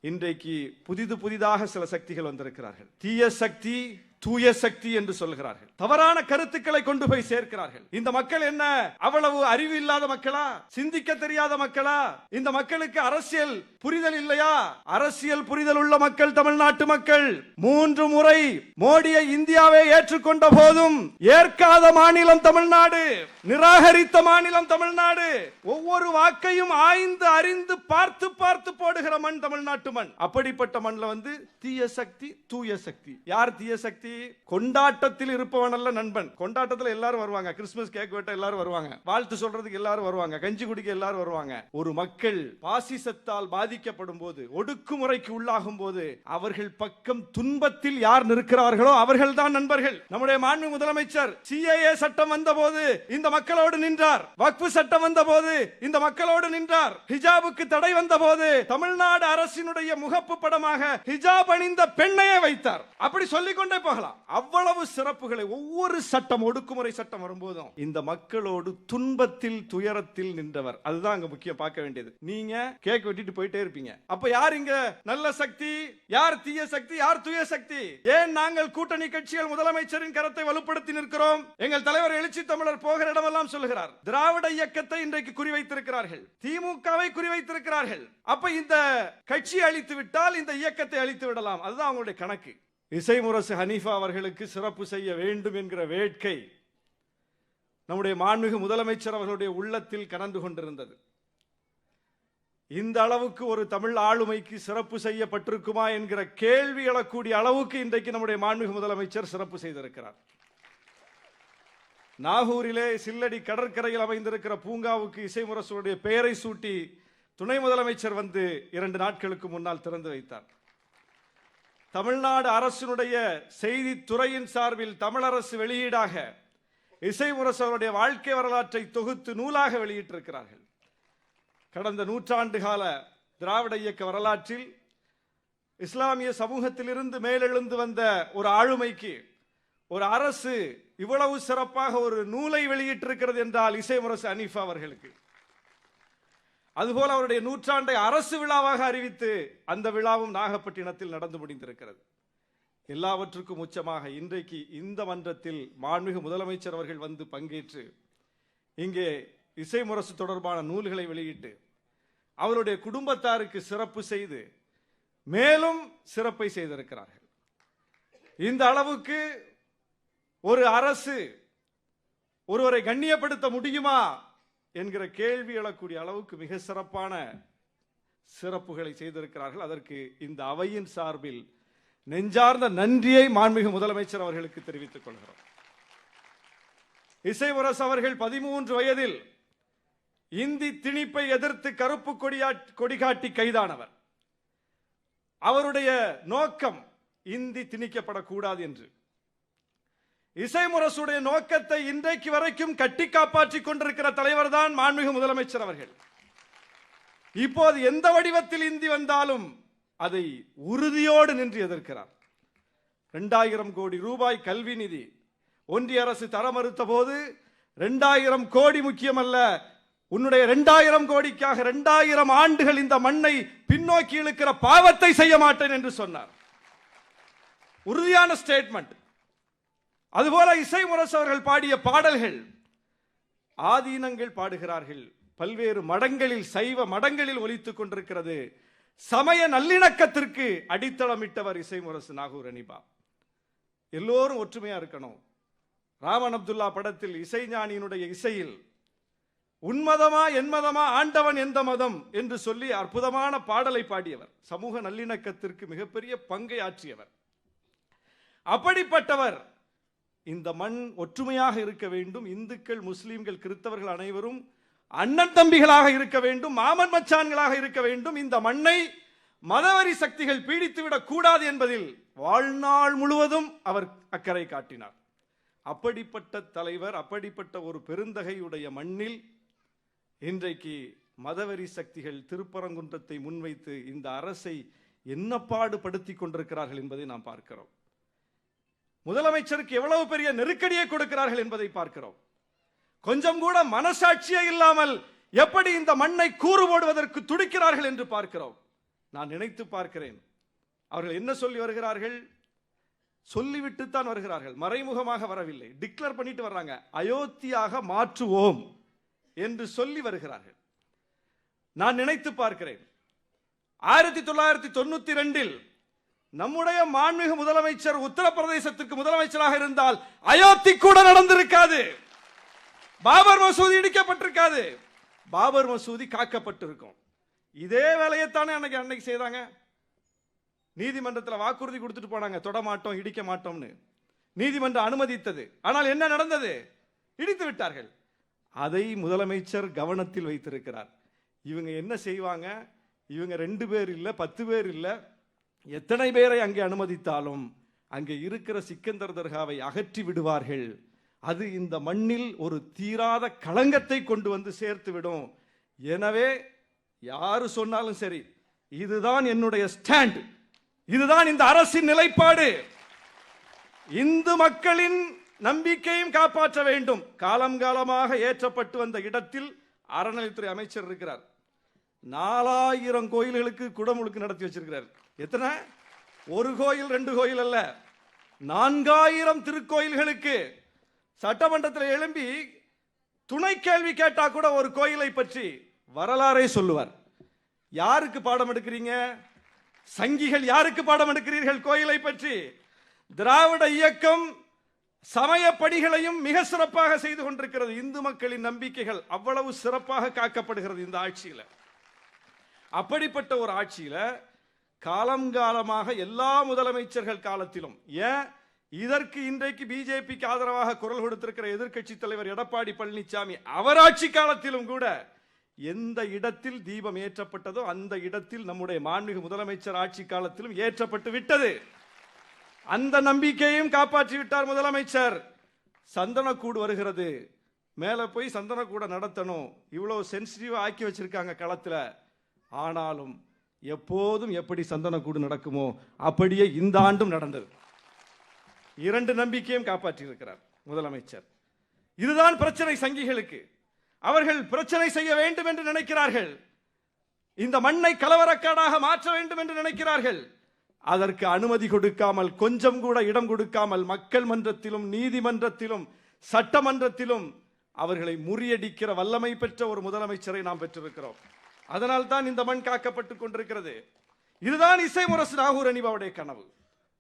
இன்றைக்கு புதிதாக சில சக்திகள் வந்திருக்கிறார்கள். தீய சக்தி, தூய சக்தி என்று சொல்கிறார்கள். தவறான கருத்துக்களை கொண்டு போய் சேர்க்கிறார்கள். இந்த மக்கள் என்ன அவ்வளவு அறிவு இல்லாத மக்களா? சிந்திக்க தெரியாத மக்களா? இந்த மக்களுக்கு அரசியல் புரிதல் இல்லையா? அரசியல் புரிதல் உள்ள மக்கள் தமிழ்நாட்டு மக்கள். 3 முறை மோடியை இந்தியாவை ஏற்றுக்கொண்ட போதும் ஏற்காத மாநிலம் தமிழ்நாடு, நிராகரித்த மாநிலம் தமிழ்நாடு. ஒவ்வொரு வாக்கையும் ஆய்ந்து அறிந்து பார்த்து பார்த்து போடுகிற மண் தமிழ்நாட்டு மண். அப்படிப்பட்ட மண்ணில் தீய சக்தி, தூய சக்தி. யார் தீய சக்தி? கொண்டாட்டத்தில் இருப்பவன் அல்ல நண்பன். கொண்டாட்டத்தில் எல்லாரும் வருவாங்க, கிறிஸ்துமஸ் கேக் வெட்ட எல்லாரும் வருவாங்க, வாழ்த்து சொல்றதுக்கு எல்லாரும் வருவாங்க, கஞ்சி குடிக்க எல்லாரும் வருவாங்க. ஒரு மக்கள் பாசிசத்தால் பாதிக்கப்படும் போது, ஒடுக்குமுறைக்கு உள்ளாகும் போது, அவர்கள் பக்கம் துன்பத்தில் யார் நிற்கிறார்களோ அவர்கள் தான் நண்பர்கள். நம்முடைய மாண்பு முதலமைச்சர் CAA சட்டம் வந்த போது இந்த மக்களோடு நின்றார். வக்ஃபு சட்டம் வந்த போது இந்த மக்களோடு நின்றார். ஹிஜாபுக்கு தடை வந்த போது தமிழ்நாடு அரசினுடைய முகப்பு படமாக ஹிஜாப் அணிந்த பெண்ணையே வைத்தார். அப்படி சொல்லிக் கொண்டே போகலாம். அவ்வளவு சிறப்புகளை ஒவ்வொரு சட்டம், ஒடுக்குமுறை சட்டம் வரும்போதும் இந்த மக்களோடு துன்பத்தில் துயரத்தில் நின்றவர். அதுதான் அங்க முக்கியம் பார்க்க வேண்டியது. நீங்க கேக் வெட்டிட்டு போயிட்டே இருப்பீங்க. அப்ப யார் இங்க நல்ல சக்தி, யார் தீய சக்தி, யார் தூய சக்தி? ஏன் நாங்கள் கூட்டணி கட்சிகள் முதலமைச்சரின் கரத்தை வலுப்படுத்தி நிற்கிறோம்? எங்கள் தலைவர் எழுச்சி தமிழர் போகிற இடமெல்லாம் சொல்லுகிறார். திராவிட இயக்கத்தை இன்றைக்கு குறிவைத்திருக்கிறார்கள், திமுகவை குறிவைத்திருக்கிறார்கள். அப்ப இந்த கட்சி அழித்து விட்டால் இந்த இயக்கத்தை அழித்து விடலாம். அதுதான் அவங்களுடைய கணக்கு. இசைமுரசு ஹனீஃபா அவர்களுக்கு சிறப்பு செய்ய வேண்டும் என்கிற வேட்கை நம்முடைய மாண்புமிகு முதலமைச்சர் அவர்களுடைய உள்ளத்தில் கனந்து கொண்டிருந்தது. இந்த அளவுக்கு ஒரு தமிழ் ஆளுமைக்கு சிறப்பு செய்யப்பட்டிருக்குமா என்கிற கேள்வி எழக்கூடிய அளவுக்கு இன்றைக்கு நம்முடைய மாண்புமிகு முதலமைச்சர் சிறப்பு செய்திருக்கிறார். நாகூரிலே சில்லடி கடற்கரையில் அமைந்திருக்கிற பூங்காவுக்கு இசைமுரசுடைய பெயரை சூட்டி துணை முதலமைச்சர் 2 நாட்களுக்கு முன்னால் திறந்து வைத்தார். தமிழ்நாடு அரசினுடைய செய்தி துறையின் சார்பில் தமிழரசு வெளியீடாக இசைமுரசு அவருடைய வாழ்க்கை வரலாற்றை தொகுத்து நூலாக வெளியிட்டிருக்கிறார்கள். கடந்த நூற்றாண்டு கால திராவிட இயக்க வரலாற்றில் இஸ்லாமிய சமூகத்திலிருந்து மேலெழுந்து வந்த ஒரு ஆளுமைக்கு ஒரு அரசு இவ்வளவு சிறப்பாக ஒரு நூலை வெளியிட்டிருக்கிறது என்றால் இசைமுரசு ஹனீஃபா அவர்களுக்கு. அதுபோல அவருடைய நூற்றாண்டை அரசு விழாவாக அறிவித்து அந்த விழாவும் நாகப்பட்டினத்தில் நடந்து முடிந்திருக்கிறது. எல்லாவற்றுக்கும் உச்சமாக இன்றைக்கு இந்த மன்றத்தில் மாண்புமிகு முதலமைச்சர் அவர்கள் பங்கேற்று இங்கே இசைமுரசு தொடர்பான நூல்களை வெளியிட்டு அவருடைய குடும்பத்தாருக்கு சிறப்பு செய்து மேலும் சிறப்பை செய்திருக்கிறார்கள். இந்த அளவுக்கு ஒரு அரசு ஒருவரை கண்ணியப்படுத்த முடியுமா என்கிற கேள்வி எழக்கூடிய அளவுக்கு மிக சிறப்பான சிறப்புகளை செய்திருக்கிறார்கள். அதற்கு இந்த அவையின் சார்பில் நெஞ்சார்ந்த நன்றியை மாண்புமிகு முதலமைச்சர் அவர்களுக்கு தெரிவித்துக் கொள்கிறோம். இசைமுரசு அவர்கள் 13 வயதில் இந்தி திணிப்பை எதிர்த்து கருப்பு கொடிகாட்டி கைதானவர். அவருடைய நோக்கம் இந்தி திணிக்கப்படக்கூடாது என்று. இசைமுரசுடைய நோக்கத்தை இன்றைக்கு வரைக்கும் கட்டி காப்பாற்றிக் கொண்டிருக்கிற தலைவர் தான் மாண்புமிகு முதலமைச்சர் அவர்கள். இப்போது எந்த வடிவத்தில் இந்தி வந்தாலும் அதை உறுதியோடு நின்று எதிர்க்கிறார். 2000 கோடி ரூபாய் கல்வி நிதி ஒன்றிய அரசு தர மறுத்த போது 2000 கோடி முக்கியமல்ல, உன்னுடைய 2000 கோடிக்காக 2000 ஆண்டுகள் இந்த மண்ணை பின்னோக்கி இழுக்கிற பாவத்தை செய்ய மாட்டேன் என்று சொன்னார். உறுதியான ஸ்டேட்மெண்ட். அதுபோல இசைமுரசு அவர்கள் பாடிய பாடல்கள் ஆதீனங்கள் பாடுகிறார்கள். பல்வேறு மடங்களில், சைவ மடங்களில் ஒலித்துக் கொண்டிருக்கிறது. சமய நல்லிணக்கத்திற்கு அடித்தளமிட்டவர் இசைமுரசு நாகூர் ஹனீஃபா. எல்லோரும் ஒற்றுமையா இருக்கணும். ராமன் அப்துல்லா படத்தில் இசைஞானியினுடைய இசையில் உன்மதமா என்மதமா ஆண்டவன் எந்த மதம் என்று சொல்லி அற்புதமான பாடலை பாடியவர். சமூக நல்லிணக்கத்திற்கு மிகப்பெரிய பங்கை ஆற்றியவர். அப்படிப்பட்டவர் இந்த மண் ஒற்றுமையாக இருக்க வேண்டும், இந்துக்கள் முஸ்லிம்கள் கிறிஸ்தவர்கள் அனைவரும் அண்ணன் தம்பிகளாக இருக்க வேண்டும், மாமன் மச்சான்களாக இருக்க வேண்டும், இந்த மண்ணை மதவெறி சக்திகள் பீடித்துவிடக் கூடாது என்பதில் வாழ்நாள் முழுவதும் அவர் அக்கறை காட்டினார். அப்படிப்பட்ட தலைவர், அப்படிப்பட்ட ஒரு பெருந்தகையுடைய மண்ணில் இன்றைக்கு மதவெறி சக்திகள் திருப்பரங்குன்றத்தை முன்வைத்து இந்த அரசை என்ன பாடுபடுத்திக் கொண்டிருக்கிறார்கள் என்பதை நாம் பார்க்கிறோம். முதலமைச்சருக்கு எவ்வளவு பெரிய நெருக்கடியை கொடுக்கிறார்கள் என்பதை பார்க்கிறோம். கொஞ்சம் கூட மனசாட்சியே இல்லாமல் எப்படி இந்த மண்ணை கூறு போடுவதற்கு துடிக்கிறார்கள் என்று பார்க்கிறோம். நான் நினைத்து பார்க்கிறேன், அவர்கள் என்ன சொல்லி வருகிறார்கள்? சொல்லிவிட்டுத்தான் வருகிறார்கள், மறைமுகமாக வரவில்லை. டிக்ளேர் பண்ணிட்டு வர்றாங்க, அயோத்தியாக மாற்றுவோம் என்று சொல்லி வருகிறார்கள். நான் நினைத்து பார்க்கிறேன், 1992 நம்முடைய மாண்புமிகு முதலமைச்சர் உத்தரப்பிரதேசத்துக்கு முதலமைச்சராக இருந்தால் அயோத்தி கூட நடந்திருக்காது, பாபர் மசூதி இடிக்கப்பட்டிருக்காது, பாபர் மசூதி காக்கப்பட்டிருக்கும். இதே வேலையைத்தானே அன்னைக்கு செய்தாங்க. நீதிமன்றத்தில் வாக்குறுதி கொடுத்துட்டு போனாங்க, தொட மாட்டோம் இடிக்க மாட்டோம்னு. நீதிமன்றம் அனுமதித்தது. ஆனால் என்ன நடந்தது? இடித்து விட்டார்கள். அதை முதலமைச்சர் கவனத்தில் வைத்திருக்கிறார். இவங்க என்ன செய்வாங்க? இவங்க 2 பேர் இல்ல, 10 பேர் இல்ல, எத்தனை பேரை அங்கே அனுமதித்தாலும் அங்கே இருக்கிற சிக்கந்தர் தர்காவை அகற்றி விடுவார்கள். அது இந்த மண்ணில் ஒரு தீராத களங்கத்தை கொண்டு வந்து சேர்த்து விடும். எனவே யாரு சொன்னாலும் சரி, இதுதான் என்னுடைய ஸ்டாண்ட், இதுதான் இந்த அரசின் நிலைப்பாடு. இந்து மக்களின் நம்பிக்கையும் காப்பாற்ற வேண்டும். காலம் காலமாக ஏற்றப்பட்டு வந்த இடத்தில் அறநிலைத்துறை அமைச்சர் இருக்கிறார். 4000 கோயில்களுக்கு குடமுழுக்கு நடத்தி வச்சிருக்கிறார். எத்தனை? 1 கோயில் 2 கோயில் அல்ல, 4000 திருக்கோயில்களுக்கு. சட்டமன்றத்தில் எழும்பி துணை கேள்வி கேட்டா கூட ஒரு கோயிலை பற்றி வரலாறை சொல்லுவார். யாருக்கு பாடம் எடுக்கிறீங்க? சங்கிகள் யாருக்கு பாடம் எடுக்கிறீர்கள் கோயிலை பற்றி? திராவிட இயக்கம் சமய பணிகளையும் மிக சிறப்பாக செய்து கொண்டிருக்கிறது. இந்து மக்களின் நம்பிக்கைகள் அவ்வளவு சிறப்பாக காக்கப்படுகிறது இந்த ஆட்சியில். அப்படிப்பட்ட ஒரு ஆட்சியில காலங்காலமாக எல்லா முதலமைச்சர்கள் காலத்திலும், ஏன் இதற்கு இன்றைக்கு பிஜேபிக்கு ஆதரவாக குரல் கொடுத்திருக்கிற எதிர்க்கட்சி தலைவர் எடப்பாடி பழனிசாமி அவர் ஆட்சி காலத்திலும் கூட எந்த இடத்தில் தீபம் ஏற்றப்பட்டதோ அந்த இடத்தில் நம்முடைய மாண்புமிகு முதலமைச்சர் ஆட்சி காலத்திலும் ஏற்றப்பட்டு விட்டது. அந்த நம்பிக்கையும் காப்பாற்றி விட்டார் முதலமைச்சர். சந்தனக்கூடு வருகிறது, மேல போய் சந்தனக்கூட நடத்தணும், இவ்வளவு சென்சிட்டிவா ஆக்கி வச்சிருக்காங்க களத்துல. ஆனாலும் எப்போதும் எப்படி சந்தனக்கூடு நடக்குமோ அப்படியே இந்த ஆண்டும் நடந்தது. 2 நம்பிக்கையும் காப்பாற்றி இருக்கிறார் முதலமைச்சர். இதுதான் பிரச்சனை சங்கிகளுக்கு. அவர்கள் பிரச்சனை செய்ய வேண்டும் என்று நினைக்கிறார்கள், இந்த மண்ணை கலவரக்காடாக மாற்ற வேண்டும் என்று நினைக்கிறார்கள். அதற்கு அனுமதி கொடுக்காமல், கொஞ்சம் கூட இடம் கொடுக்காமல், மக்கள் மன்றத்திலும் நீதிமன்றத்திலும் சட்டமன்றத்திலும் அவர்களை முறியடிக்கிற வல்லமை பெற்ற ஒரு முதலமைச்சரை நாம் பெற்றிருக்கிறோம். அதனால் தான் இந்த மண் காக்கப்பட்டுக் கொண்டிருக்கிறது. இதுதான் இசை முரசு நாகூர் அனிபாவுடைய கனவு.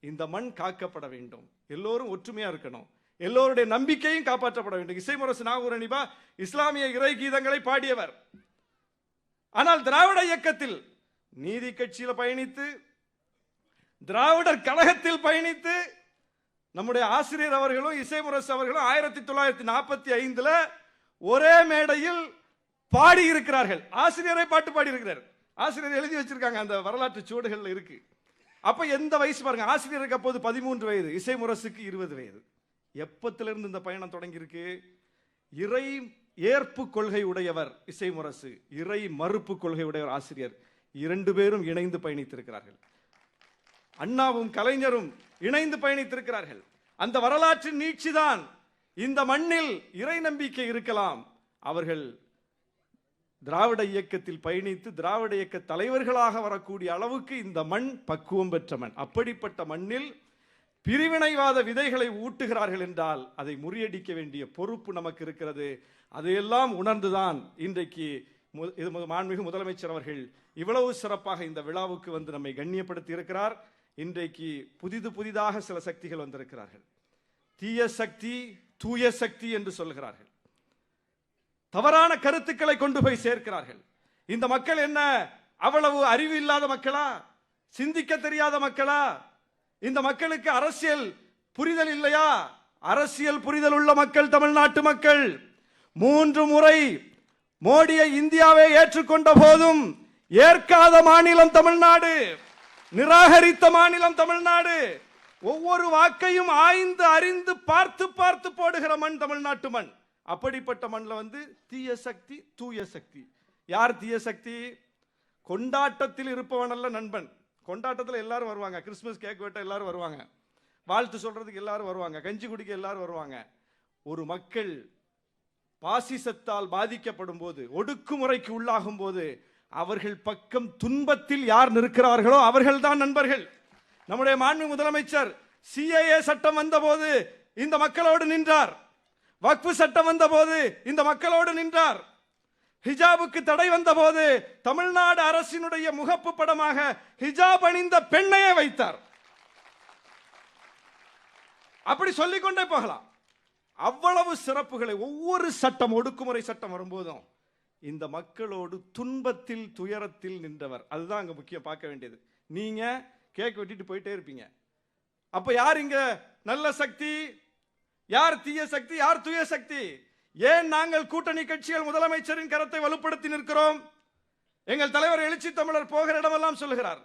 இந்த மண் காக்கப்பட வேண்டும், எல்லோரும் ஒற்றுமையா இருக்கணும், எல்லோருடைய நம்பிக்கையும் காப்பாற்றப்பட வேண்டும். இசை முரசு நாகூர் அனிபா இஸ்லாமிய இறை கீதங்களை பாடியவர். ஆனால் திராவிட இயக்கத்தில் நீதி கட்சியில் பயணித்து, திராவிடர் கழகத்தில் பயணித்து, நம்முடைய ஆசிரியர் அவர்களும் இசை முரசு அவர்களும் 1945 ஒரே மேடையில் பாடி இருக்கிறார்கள். ஆசிரியரை பாட்டு பாடி இருக்கிறார். ஆசிரியர் எழுதி வச்சிருக்காங்க, அந்த வரலாற்று சுவடுகள் இருக்கு. அப்ப எந்த வயசு பாருங்க, ஆசிரியருக்கு அப்போது 13 வயது, இசை முரசுக்கு 20 வயது. எப்பத்திலிருந்து இந்த பயணம் தொடங்கி இருக்கு? இறை ஏற்பு கொள்கை உடையவர் இசை முரசு, இறை மறுப்பு கொள்கை உடையவர் ஆசிரியர். 2 பேரும் இணைந்து பயணித்திருக்கிறார்கள். அண்ணாவும் கலைஞரும் இணைந்து பயணித்திருக்கிறார்கள். அந்த வரலாற்றின் நீட்சிதான். இந்த மண்ணில் இறை நம்பிக்கை இருக்கலாம். அவர்கள் திராவிட இயக்கத்தில் பயணித்து திராவிட இயக்க தலைவர்களாக வரக்கூடிய அளவுக்கு இந்த மண் பக்குவம் பெற்ற மண். அப்படிப்பட்ட மண்ணில் பிரிவினைவாத விதைகளை ஊட்டுகிறார்கள் என்றால் அதை முறியடிக்க வேண்டிய பொறுப்பு நமக்கு இருக்கிறது. அதையெல்லாம் உணர்ந்துதான் இன்றைக்கு மாண்புமிகு முதலமைச்சர் அவர்கள் இவ்வளவு சிறப்பாக இந்த விழாவுக்கு வந்து நம்மை கண்ணியப்படுத்தி இருக்கிறார். இன்றைக்கு புதிதாக சில சக்திகள் வந்திருக்கிறார்கள். தீய சக்தி, தூய சக்தி என்று சொல்கிறார்கள். தவறான கருத்துக்களை கொண்டு போய் சேர்க்கிறார்கள். இந்த மக்கள் என்ன அவ்வளவு அறிவு இல்லாத மக்களா? சிந்திக்க தெரியாத மக்களா? இந்த மக்களுக்கு அரசியல் புரிதல் இல்லையா? அரசியல் புரிதல் உள்ள மக்கள் தமிழ்நாட்டு மக்கள். 3 முறை மோடியை இந்தியாவை ஏற்றுக்கொண்ட போதும் ஏற்காத மாநிலம் தமிழ்நாடு, நிராகரித்த மாநிலம் தமிழ்நாடு. ஒவ்வொரு வாக்கையும் ஆய்ந்து அறிந்து பார்த்து பார்த்து போடுகிற மண் தமிழ்நாட்டு மண். அப்படிப்பட்ட மண்ணில் வந்து தீய சக்தி, தூய சக்தி. யார் தீய சக்தி? கொண்டாட்டத்தில் இருப்பவன் அல்ல நண்பன். கொண்டாட்டத்தில் எல்லாரும் வருவாங்க, கிறிஸ்துமஸ் கேக் வெட்ட எல்லாரும் வருவாங்க, வாழ்த்து சொல்றதுக்கு எல்லாரும் வருவாங்க, கஞ்சி குடிக்க எல்லாரும் வருவாங்க. ஒரு மக்கள் பாசிசத்தால் பாதிக்கப்படும் போது, ஒடுக்குமுறைக்கு உள்ளாகும் போது அவர்கள் பக்கம் துன்பத்தில் யார் நிற்கிறார்களோ அவர்கள்தான் நண்பர்கள். நம்முடைய மாண்பு முதலமைச்சர் சிஏஏ சட்டம் வந்தபோது இந்த மக்களோடு நின்றார். வக்ஃபு சட்டம் வந்தபோது இந்த மக்களோடு நின்றார். ஹிஜாபுக்கு தடை வந்தபோது தமிழ்நாடு அரசினுடைய முகப்பு படமாக ஹிஜாப் அணிந்த பெண்ணையே வைத்தார். அப்படி சொல்லிக்கொண்டே போகலாம். அவ்வளவு சிறப்புகளை ஒவ்வொரு சட்டம், ஒடுக்குமுறை சட்டம் வரும்போதும் இந்த மக்களோடு துன்பத்தில் துயரத்தில் நின்றவர். அதுதான் அங்க முக்கியம் பார்க்க வேண்டியது. நீங்க கேக் வெட்டிட்டு போயிட்டே இருப்பீங்க. அப்ப யார் இங்க நல்ல சக்தி, யார் தீய சக்தி, யார் தூய சக்தி? ஏன் நாங்கள் கூட்டணி கட்சிகள் முதலமைச்சரின் கரத்தை வலுப்படுத்தி நிற்கிறோம்? எங்கள் தலைவர் எழுச்சி தமிழர் போகிற இடமெல்லாம் சொல்லுகிறார்.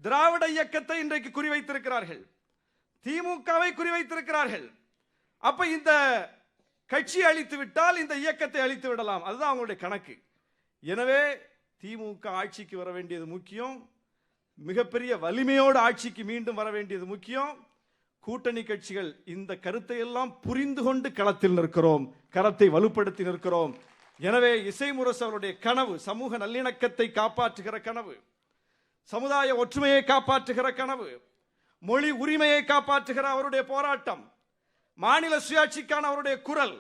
திராவிட இயக்கத்தை இன்றைக்கு குறிவைத்திருக்கிறார்கள், திமுகவை குறிவைத்திருக்கிறார்கள். அப்ப இந்த கட்சி அழித்து விட்டால் இந்த இயக்கத்தை அழித்து விடலாம், அதுதான் அவங்களுடைய கணக்கு. எனவே திமுக ஆட்சிக்கு வர வேண்டியது முக்கியம், மிகப்பெரிய வலிமையோடு ஆட்சிக்கு மீண்டும் வர வேண்டியது முக்கியம். கூட்டணி கட்சிகள் இந்த கருத்தை எல்லாம் புரிந்து கொண்டு களத்தில் நிற்கிறோம், கரத்தை வலுப்படுத்தி நிற்கிறோம். எனவே இசைமுரசு அவருடைய கனவு சமூக நல்லிணக்கத்தை காப்பாற்றுகிற கனவு, சமுதாய ஒற்றுமையை காப்பாற்றுகிற கனவு, மொழி உரிமையை காப்பாற்றுகிற அவருடைய போராட்டம், மாநில சுயாட்சிக்கான அவருடைய குரல்,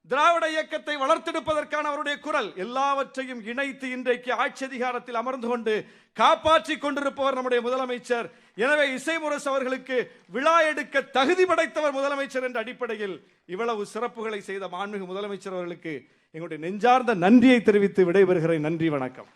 திராவிட இயக்கத்தை வளர்த்தெடுப்பதற்கான அவருடைய குரல், எல்லாவற்றையும் இணைத்து இன்றைக்கு ஆட்சி அதிகாரத்தில் அமர்ந்து கொண்டு காப்பாற்றிக் கொண்டிருப்பவர் நம்முடைய முதலமைச்சர். எனவே இசைமுரசு அவர்களுக்கு விழா எடுக்க தகுதி படைத்தவர் முதலமைச்சர் என்ற அடிப்படையில் இவ்வளவு சிறப்புகளை செய்த மாண்புமிகு முதலமைச்சர் அவர்களுக்கு எங்களுடைய நெஞ்சார்ந்த நன்றியை தெரிவித்து விடைபெறுகிறேன். நன்றி, வணக்கம்.